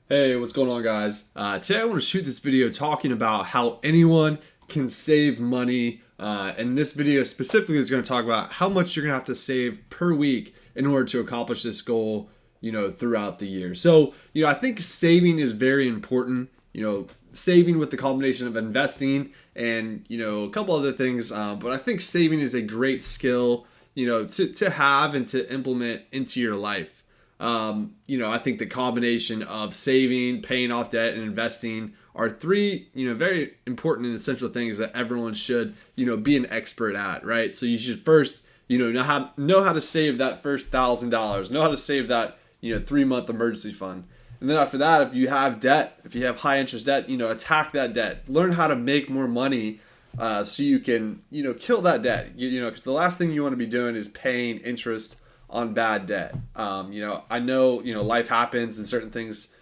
Hey, what's going on, guys? Today I want to shoot this video talking about how anyone can save money. And this video specifically is going to talk about how much you're going to have to save per week in order to accomplish this goal, throughout the year. So, I think saving is very important. Saving with the combination of investing and, a couple other things. But I think saving is a great skill, to have and to implement into your life. I think the combination of saving, paying off debt, and investing are three, very important and essential things that everyone should, be an expert at, right? So you should first, know how to save that first $1,000, know how to save that, 3-month emergency fund. And then after that, if you have debt, if you have high interest debt, attack that debt. Learn how to make more money so you can, kill that debt. Because the last thing you want to be doing is paying interest on bad debt. I know, life happens and certain things,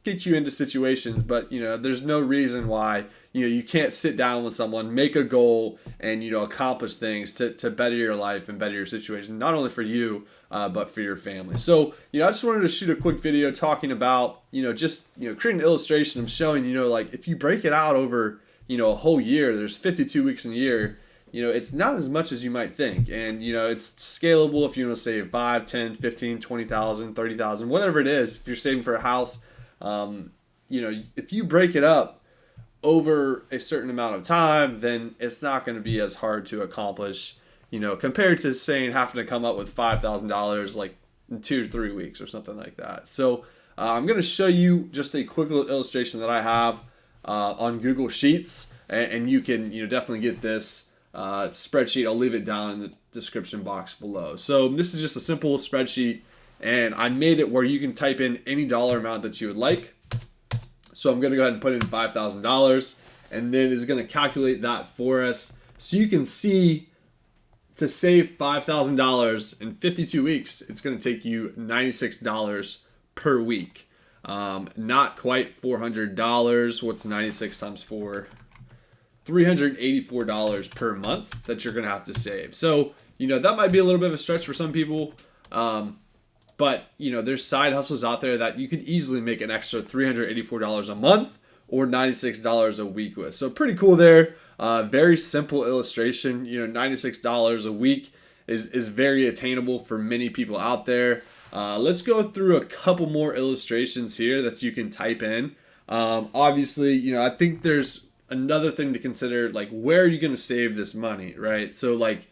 get you into situations, but, there's no reason why, you can't sit down with someone, make a goal and, accomplish things to better your life and better your situation, not only for you, but for your family. So, I just wanted to shoot a quick video talking about, creating an illustration of showing, like if you break it out over, a whole year, there's 52 weeks in a year. It's not as much as you might think. And, it's scalable if you want to save 5, 10, 15, 20,000, 30,000, whatever it is. If you're saving for a house, if you break it up over a certain amount of time, then it's not going to be as hard to accomplish, compared to saying having to come up with $5,000 like in 2 to 3 weeks or something like that. So I'm going to show you just a quick little illustration that I have on Google Sheets, and you can, definitely get this spreadsheet. I'll leave it down in the description box below. So this is just a simple spreadsheet, and I made it where you can type in any dollar amount that you would like. So I'm going to go ahead and put in $5,000, and then it's going to calculate that for us. So you can see, to save $5,000 in 52 weeks, it's going to take you $96 per week. Not quite $400. What's 96 times 4? $384 per month that you're going to have to save. So, that might be a little bit of a stretch for some people. But, there's side hustles out there that you could easily make an extra $384 a month or $96 a week with. So pretty cool there. Very simple illustration. $96 a week is very attainable for many people out there. Let's go through a couple more illustrations here that you can type in. Obviously, I think there's another thing to consider, like, where are you going to save this money, right? So, like,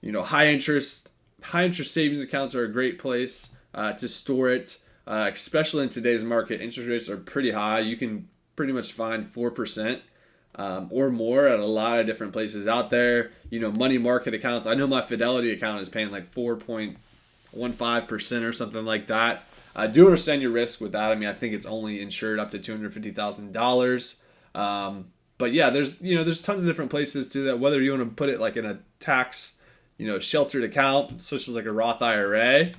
high interest savings accounts are a great place to store it, especially in today's market. Interest rates are pretty high. You can pretty much find 4% or more at a lot of different places out there. Money market accounts. I know my Fidelity account is paying like 4.15% or something like that. I do understand your risk with that. I mean, I think it's only insured up to $250,000. But yeah, there's tons of different places to that. Whether you want to put it like in a tax, sheltered account, such as like a Roth IRA.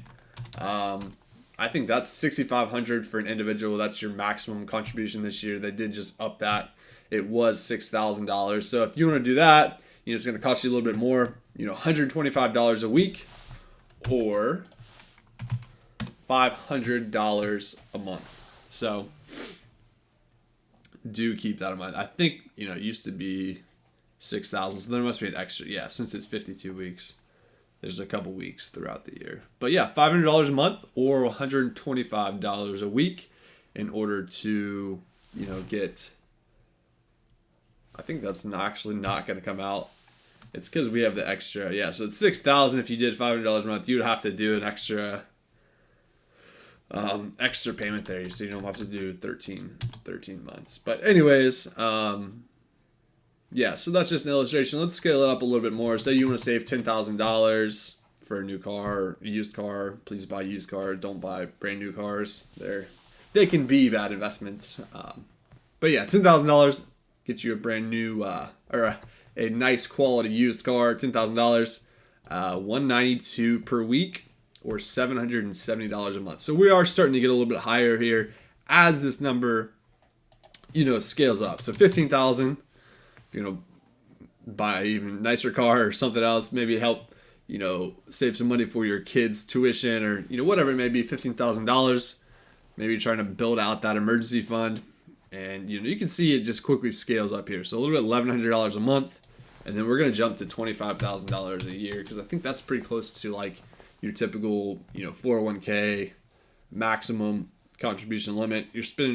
I think that's $6,500 for an individual. That's your maximum contribution this year. They did just up that. It was $6,000. So if you want to do that, it's going to cost you a little bit more. $125 a week or $500 a month. So do keep that in mind. I think, it used to be 6,000, so there must be an extra. Yeah, since it's 52 weeks, there's a couple weeks throughout the year. But yeah, $500 a month or $125 a week in order to, get. I think that's actually not going to come out. It's because we have the extra. Yeah, so it's 6,000. If you did $500 a month, you would have to do an extra payment there, so you don't have to do 13 months. But anyways, yeah, so that's just an illustration. Let's scale it up a little bit more. Say you want to save $10,000 for a new car or a used car. Please buy used cars. Don't buy brand new cars. They can be bad investments. But yeah, $10,000 get you a brand new or a nice quality used car. $10,000, $192 per week or $770 a month. So we are starting to get a little bit higher here as this number, scales up. So $15,000. Buy an even nicer car or something else, maybe help, save some money for your kids' tuition or, whatever it may be, $15,000. maybe you're trying to build out that emergency fund, and you can see it just quickly scales up here. So a little bit $1,100 a month, and then we're gonna jump to $25,000 a year, because I think that's pretty close to like your typical 401k maximum contribution limit. You're spending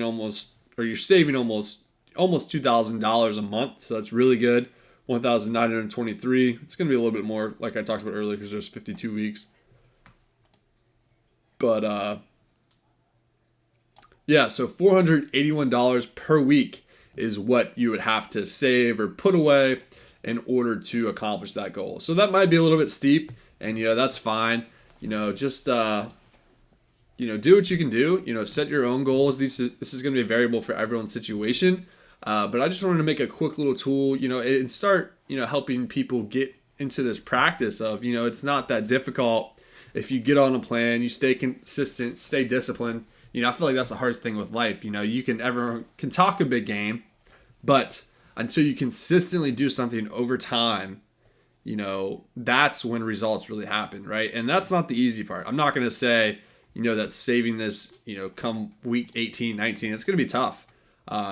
you're saving almost $2,000 a month, so that's really good. 1,923. It's gonna be a little bit more, like I talked about earlier, because there's 52 weeks. But yeah, so $481 per week is what you would have to save or put away in order to accomplish that goal. So that might be a little bit steep, and that's fine. Just do what you can do. Set your own goals. This is going to be a variable for everyone's situation. But I just wanted to make a quick little tool, and start, helping people get into this practice of, it's not that difficult if you get on a plan, you stay consistent, stay disciplined. I feel like that's the hardest thing with life. Everyone can talk a big game, but until you consistently do something over time, that's when results really happen, right? And that's not the easy part. I'm not going to say, that saving this, come week 18, 19, it's going to be tough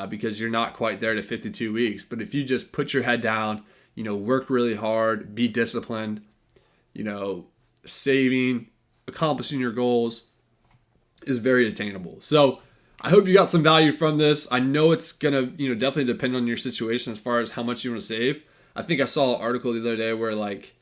because you're not quite there to 52 weeks. But if you just put your head down, work really hard, be disciplined, saving, accomplishing your goals is very attainable. So I hope you got some value from this. I know it's going to, definitely depend on your situation as far as how much you want to save. I think I saw an article the other day where like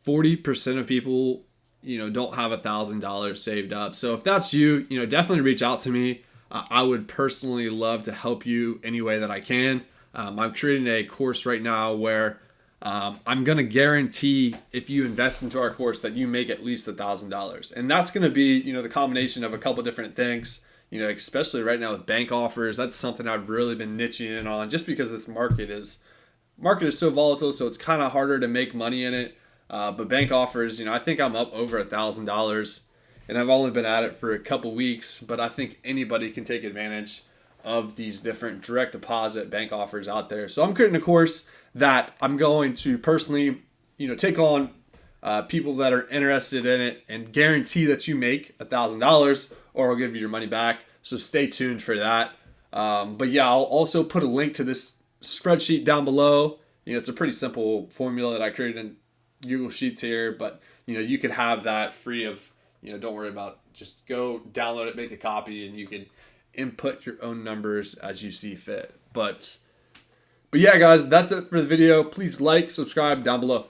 40% of people, don't have $1,000 saved up. So if that's you, definitely reach out to me. I would personally love to help you any way that I can. I'm creating a course right now where I'm going to guarantee if you invest into our course that you make at least $1,000. And that's going to be, the combination of a couple different things, especially right now with bank offers. That's something I've really been niching in on, just because this market is so volatile. So it's kind of harder to make money in it. But bank offers, I think I'm up over $1,000, and I've only been at it for a couple weeks, but I think anybody can take advantage of these different direct deposit bank offers out there. So I'm creating a course that I'm going to personally, take on people that are interested in it and guarantee that you make $1,000, or I'll give you your money back. So stay tuned for that. But yeah, I'll also put a link to this spreadsheet down below. It's a pretty simple formula that I created in Google Sheets here, but you can have that free of, don't worry about, just go download it, make a copy, and you can input your own numbers as you see fit. But yeah, guys, that's it for the video. Please like, subscribe down below.